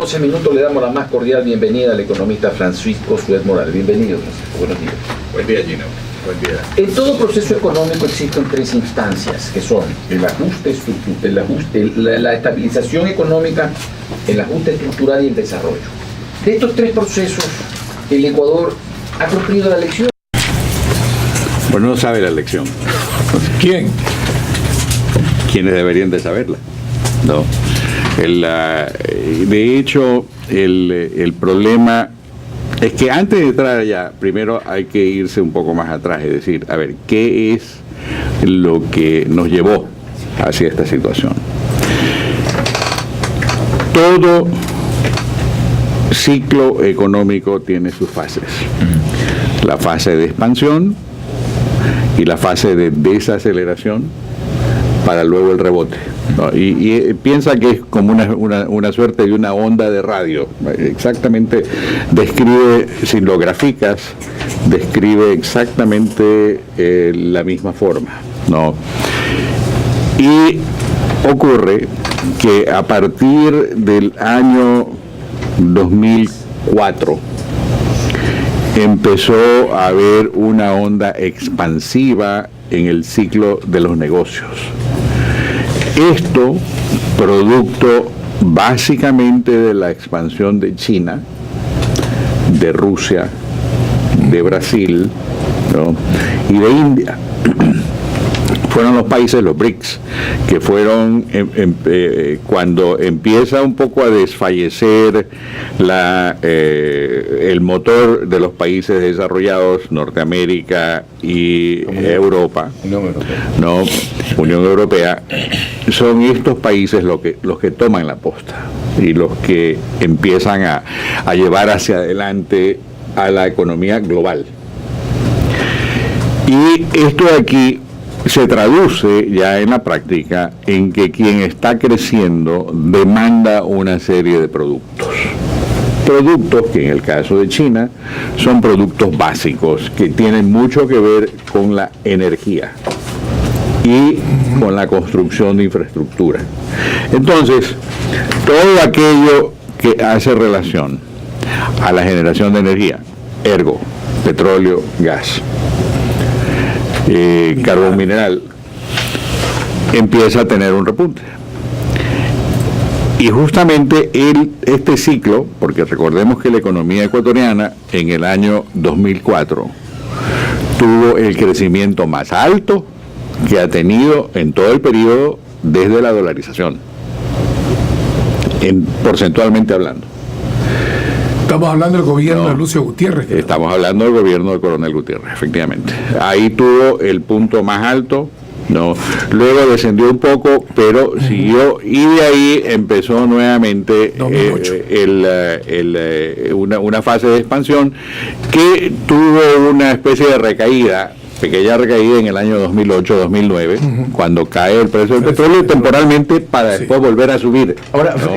11 minutos le damos la más cordial bienvenida al economista Francisco Suez Morales. Bienvenido, Francisco. Buenos días. Buen día, Gino. Buen día. En todo proceso económico existen tres instancias, que son el ajuste estructural, la estabilización económica, el ajuste estructural y el desarrollo. De estos tres procesos, el Ecuador ha cumplido la lección. Bueno, no sabe la lección. ¿Quién? ¿Quiénes deberían de saberla? No. De hecho, el problema es que antes de entrar allá, primero hay que irse un poco más atrás, es decir, a ver, ¿qué es lo que nos llevó hacia esta situación? Todo ciclo económico tiene sus fases. La fase de expansión y la fase de desaceleración para luego el rebote, ¿no? Y piensa que es como una suerte de una onda de radio. Exactamente describe, si lo graficas, describe exactamente la misma forma, ¿no? Y ocurre que a partir del año 2004 empezó a haber una onda expansiva en el ciclo de los negocios. Esto producto básicamente de la expansión de China, de Rusia, de Brasil, ¿no? Y de India. Fueron los países, los BRICS, que fueron cuando empieza un poco a desfallecer el motor de los países desarrollados, Norteamérica y Europa, ¿no? Unión Europea, son estos países los que toman la posta y los que empiezan a llevar hacia adelante a la economía global. Y esto de aquí se traduce ya en la práctica en que quien está creciendo demanda una serie de productos. Productos que en el caso de China son productos básicos que tienen mucho que ver con la energía y con la construcción de infraestructura. Entonces, todo aquello que hace relación a la generación de energía, ergo, petróleo, gas, carbón mineral, empieza a tener un repunte. Y justamente este ciclo, porque recordemos que la economía ecuatoriana en el año 2004 tuvo el crecimiento más alto que ha tenido en todo el periodo desde la dolarización, porcentualmente hablando. Estamos hablando del gobierno de Lucio Gutiérrez. Estamos hablando del gobierno del coronel Gutiérrez, efectivamente. Ahí tuvo el punto más alto, ¿no? Luego descendió un poco, pero siguió, y de ahí empezó nuevamente una fase de expansión que tuvo una especie de recaída, pequeña recaída en el año 2008-2009, cuando cae el precio del petróleo temporalmente para después volver a subir. Ahora, ¿no?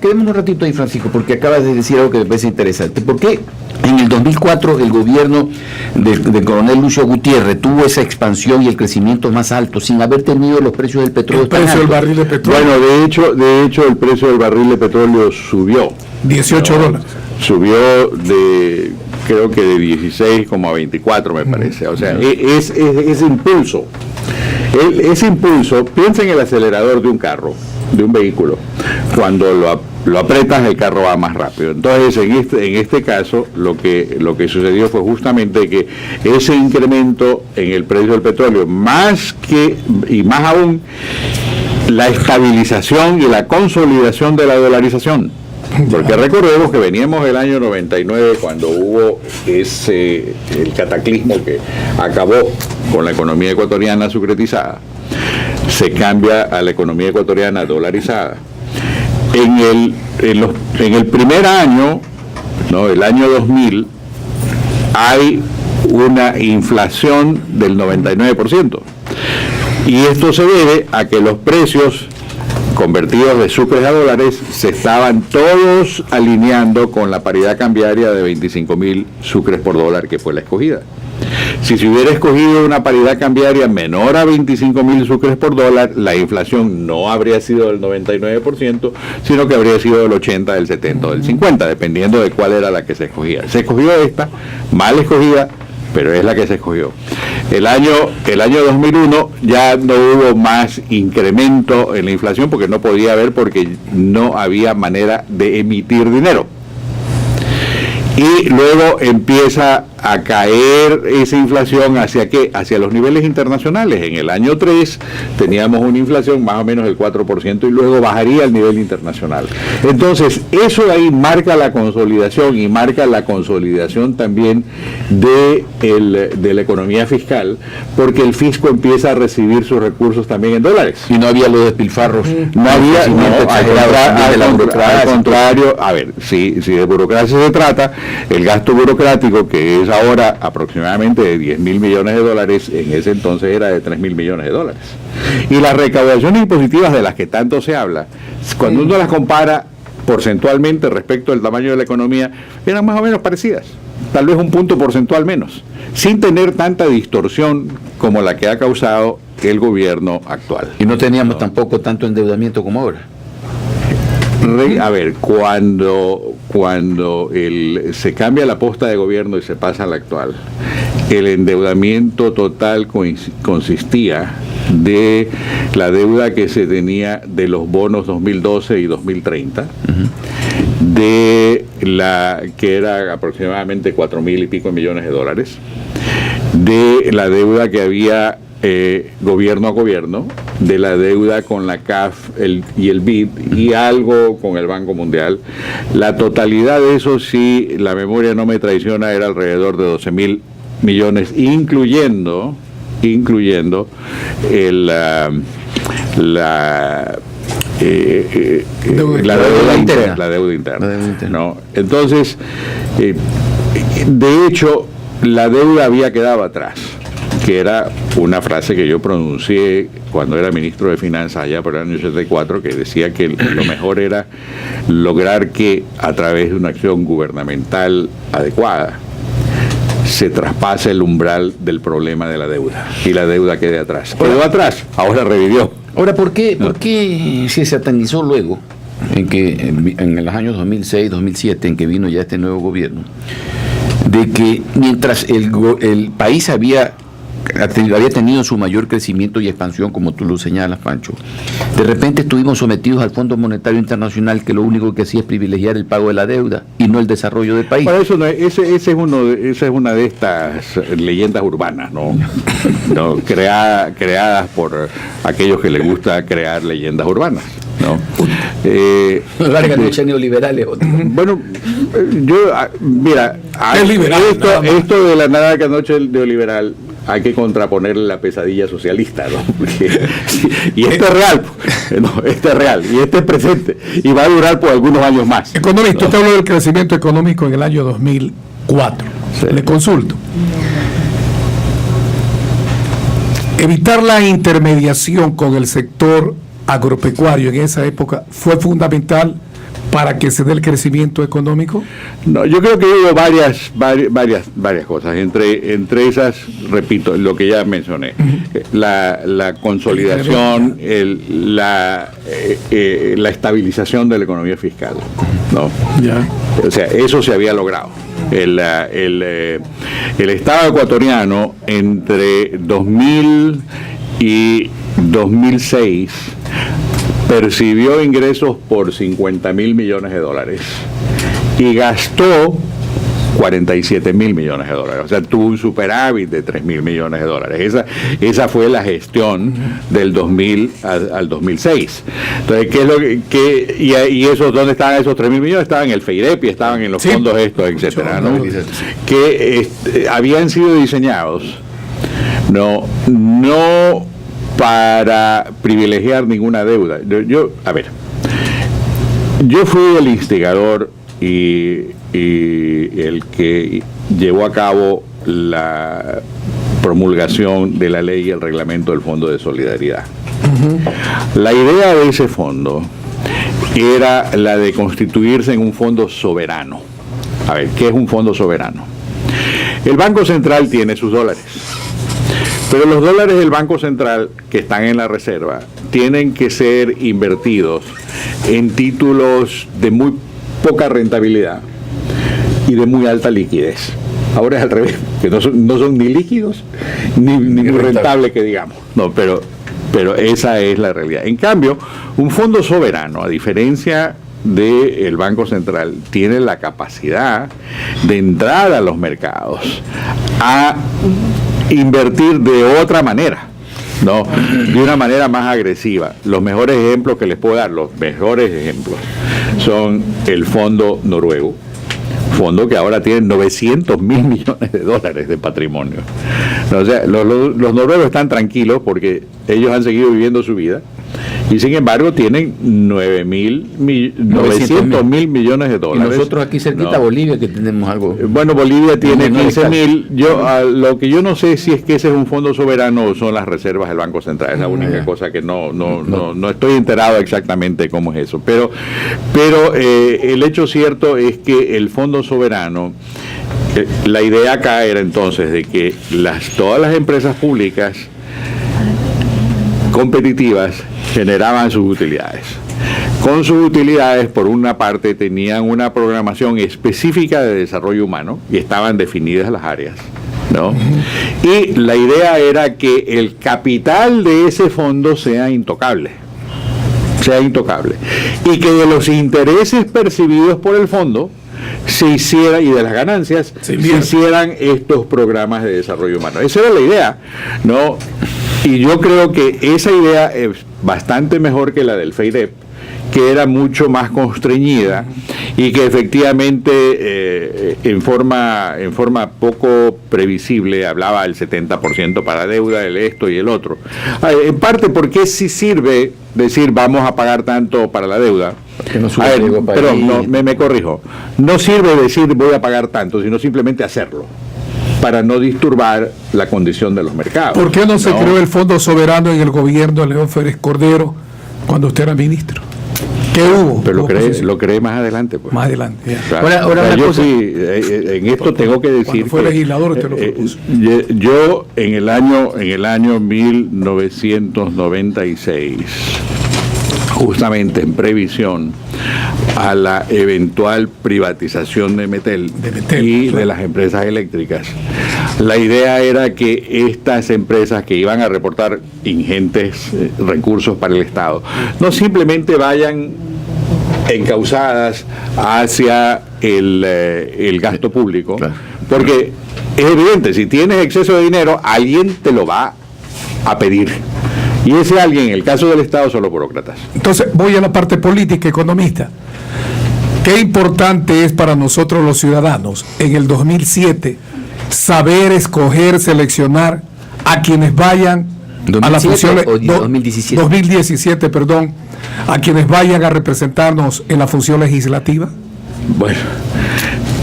Quedémonos un ratito ahí, Francisco, porque acabas de decir algo que me parece interesante. ¿Por qué en el 2004 el gobierno del coronel Lucio Gutiérrez tuvo esa expansión y el crecimiento más alto sin haber tenido los precios del petróleo tan altos? El precio del barril de petróleo. Bueno, de hecho el precio del barril de petróleo subió. $18. Subió creo que de 16,24 me parece. O sea, ese impulso. Ese impulso, piensa en el acelerador de un carro, de un vehículo. Cuando lo apretas, el carro va más rápido. Entonces, en este caso, lo que sucedió fue justamente que ese incremento en el precio del petróleo, más aún, la estabilización y la consolidación de la dolarización. Porque recordemos que veníamos del año 99 cuando hubo el cataclismo que acabó con la economía ecuatoriana sucretizada, se cambia a la economía ecuatoriana dolarizada. En el primer año, ¿no? El año 2000, hay una inflación del 99%. Y esto se debe a que los precios convertidos de sucres a dólares se estaban todos alineando con la paridad cambiaria de 25.000 sucres por dólar que fue la escogida. Si se hubiera escogido una paridad cambiaria menor a 25.000 sucres por dólar, la inflación no habría sido del 99%, sino que habría sido del 80, del 70 o del 50, dependiendo de cuál era la que se escogía. Se escogió esta, mal escogida, pero es la que se escogió. El año 2001 ya no hubo más incremento en la inflación porque no podía haber, porque no había manera de emitir dinero. Y luego empieza a caer esa inflación ¿hacia qué? Hacia los niveles internacionales. En el año 3 teníamos una inflación más o menos del 4% y luego bajaría al nivel internacional. Entonces, eso de ahí marca la consolidación y marca la consolidación también de la economía fiscal, porque el fisco empieza a recibir sus recursos también en dólares. Y no había los despilfarros. No había, al contrario, a ver, si de burocracia se trata, el gasto burocrático, que es ahora aproximadamente de 10.000 millones de dólares, en ese entonces era de 3.000 millones de dólares. Y las recaudaciones impositivas de las que tanto se habla, cuando uno las compara porcentualmente respecto al tamaño de la economía, eran más o menos parecidas, tal vez un punto porcentual menos, sin tener tanta distorsión como la que ha causado el gobierno actual. Y no teníamos tampoco tanto endeudamiento como ahora. A ver, cuando se cambia la posta de gobierno y se pasa a la actual, el endeudamiento total consistía de la deuda que se tenía de los bonos 2012 y 2030, de la que era aproximadamente 4.000 y pico millones de dólares, de la deuda que había gobierno a gobierno, de la deuda con la CAF y el BID y algo con el Banco Mundial. La totalidad de eso, si la memoria no me traiciona, era alrededor de 12.000 millones, incluyendo la deuda interna. ¿No? Entonces, de hecho, la deuda había quedado atrás, que era una frase que yo pronuncié cuando era ministro de Finanzas allá por el año 84, que decía que lo mejor era lograr que a través de una acción gubernamental adecuada se traspase el umbral del problema de la deuda y la deuda quede atrás. Quedó atrás, ahora revivió. Ahora, ¿por qué se satanizó luego, en los años 2006, 2007, en que vino ya este nuevo gobierno, de que mientras el país había tenido su mayor crecimiento y expansión, como tú lo señalas, Pancho, de repente estuvimos sometidos al Fondo Monetario Internacional, que lo único que hacía es privilegiar el pago de la deuda y no el desarrollo del país? Para eso esa es una de estas leyendas urbanas, ¿no? No, creadas por aquellos que les gusta crear leyendas urbanas, ¿no? Larga noche neoliberales. Bueno, mira, esto de la larga noche neoliberal hay que contraponerle la pesadilla socialista, ¿no? Y esto es real, no, este es real, y este es presente, y va a durar por algunos años más. Economista, usted habló del crecimiento económico en el año 2004. Sí. Le consulto. Evitar la intermediación con el sector agropecuario en esa época fue fundamental para que se dé el crecimiento económico. No, yo creo que hubo varias cosas. Entre esas, repito, lo que ya mencioné, la consolidación, la estabilización de la economía fiscal, ¿no? Ya. O sea, eso se había logrado. El Estado ecuatoriano entre 2000 y 2006 percibió ingresos por 50.000 millones de dólares y gastó 47.000 millones de dólares. O sea, tuvo un superávit de 3.000 millones de dólares. Esa fue la gestión del 2000 al 2006. Entonces, ¿qué es lo y esos, ¿dónde estaban esos 3.000 millones? Estaban en el FEIREPI, estaban en los fondos estos, etcétera, ¿no? Que habían sido diseñados no para privilegiar ninguna deuda. Yo fui el instigador y el que llevó a cabo la promulgación de la ley y el reglamento del Fondo de Solidaridad. La idea de ese fondo era la de constituirse en un fondo soberano. A ver, ¿qué es un fondo soberano? El Banco Central tiene sus dólares, pero los dólares del Banco Central que están en la reserva tienen que ser invertidos en títulos de muy poca rentabilidad y de muy alta liquidez. Ahora es al revés, que no son ni líquidos ni muy rentables que digamos. No, pero esa es la realidad. En cambio, un fondo soberano, a diferencia del Banco Central, tiene la capacidad de entrar a los mercados a invertir de otra manera, ¿no? De una manera más agresiva. Los mejores ejemplos que les puedo dar, son el fondo noruego, fondo que ahora tiene 900 mil millones de dólares de patrimonio. O sea, los noruegos están tranquilos porque ellos han seguido viviendo su vida y sin embargo tienen 900 mil millones de dólares. Y nosotros aquí cerquita, Bolivia, que tenemos algo. Bueno, Bolivia tiene 15.000. Lo que yo no sé si es que ese es un fondo soberano o son las reservas del Banco Central. Es la única cosa que no estoy enterado exactamente cómo es eso. Pero el hecho cierto es que el fondo soberano, la idea acá era entonces de que todas las empresas públicas competitivas generaban sus utilidades. Con sus utilidades, por una parte, tenían una programación específica de desarrollo humano y estaban definidas las áreas, ¿no? Y la idea era que el capital de ese fondo sea intocable, y que de los intereses percibidos por el fondo se hiciera, y de las ganancias se hicieran estos programas de desarrollo humano. Esa era la idea, ¿no? Y yo creo que esa idea es bastante mejor que la del FEIDEP, que era mucho más constreñida y que efectivamente en forma poco previsible hablaba del 70% para deuda, el esto y el otro. En parte porque sí sirve decir vamos a pagar tanto para la deuda. Me corrijo. No sirve decir voy a pagar tanto, sino simplemente hacerlo, para no disturbar la condición de los mercados. ¿Por qué no se creó el Fondo Soberano en el gobierno de León Férez Cordero cuando usted era ministro? ¿Qué hubo? Pero lo creé más adelante. Pues. Más adelante, ya. Ahora yo sí, en esto tengo que decir fue legislador, usted lo propuso. Yo en el año 1996, justamente en previsión a la eventual privatización de Metel y de las empresas eléctricas, la idea era que estas empresas que iban a reportar ingentes recursos para el Estado no simplemente vayan encauzadas hacia el gasto público, porque es evidente, si tienes exceso de dinero, alguien te lo va a pedir. Y ese alguien, en el caso del Estado, son los burócratas. Entonces, voy a la parte política, economista. Qué importante es para nosotros los ciudadanos, en el 2007, saber escoger, seleccionar a quienes vayan a las funciones... 2017, perdón, a quienes vayan a representarnos en la función legislativa. Bueno,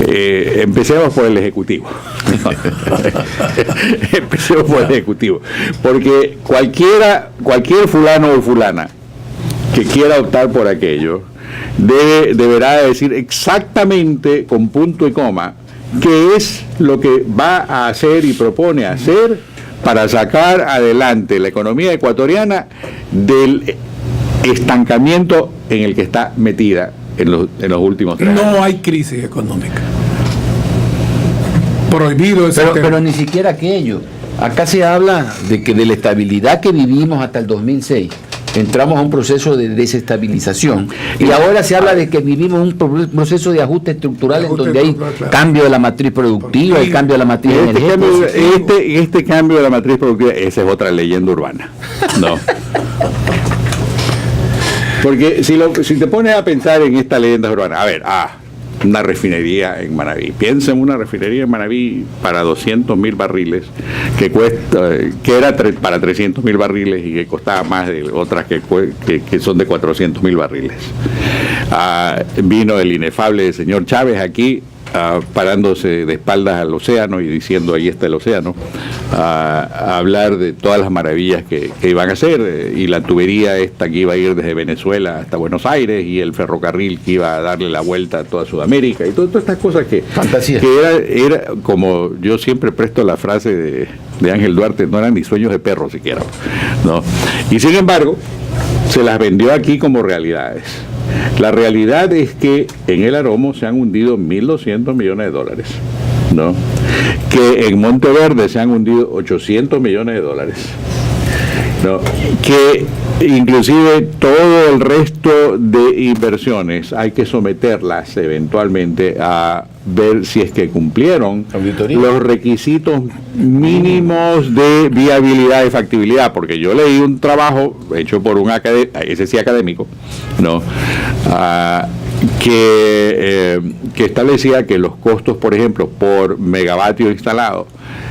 empecemos por el Ejecutivo. Empecemos por el Ejecutivo. Porque cualquier fulano o fulana que quiera optar por aquello deberá decir exactamente, con punto y coma, qué es lo que va a hacer y propone hacer para sacar adelante la economía ecuatoriana del estancamiento en el que está metida en los últimos 3 años. No hay crisis económica. Prohibido ese pero ni siquiera aquello. Acá se habla de la estabilidad que vivimos hasta el 2006. Entramos a un proceso de desestabilización y ahora se habla de que vivimos un proceso de ajuste estructural en donde hay cambio de la matriz productiva y cambio de la matriz energética. Este cambio de la matriz productiva, esa es otra leyenda urbana. No. Porque si te pones a pensar en esta leyenda urbana, a ver, una refinería en Manabí. Piensa en una refinería en Manabí para 200.000 barriles, que era para 300.000 barriles y que costaba más de otras que son de 400.000 barriles. Vino el inefable señor Chávez aquí parándose de espaldas al océano y diciendo ahí está el océano, a hablar de todas las maravillas que iban a hacer, y la tubería esta que iba a ir desde Venezuela hasta Buenos Aires, y el ferrocarril que iba a darle la vuelta a toda Sudamérica, y todas estas cosas que era como yo siempre presto la frase de Ángel Duarte, no eran ni sueños de perro siquiera, ¿no? Y sin embargo, se las vendió aquí como realidades. La realidad es que en el Aromo se han hundido 1.200 millones de dólares, ¿no? Que en Monteverde se han hundido 800 millones de dólares, ¿no? Que inclusive todo el resto de inversiones hay que someterlas eventualmente a ver si es que cumplieron los requisitos mínimos de viabilidad y factibilidad, porque yo leí un trabajo hecho por un ese sí académico, ¿no? Que establecía que los costos, por ejemplo, por megavatio instalado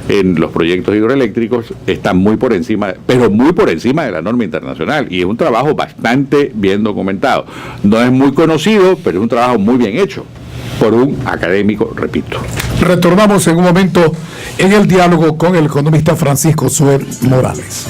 en los proyectos hidroeléctricos están muy por encima, pero muy por encima de la norma internacional, y es un trabajo bastante bien documentado. No es muy conocido, pero es un trabajo muy bien hecho por un académico, repito. Retornamos en un momento en el diálogo con el economista Francisco Sued Morales.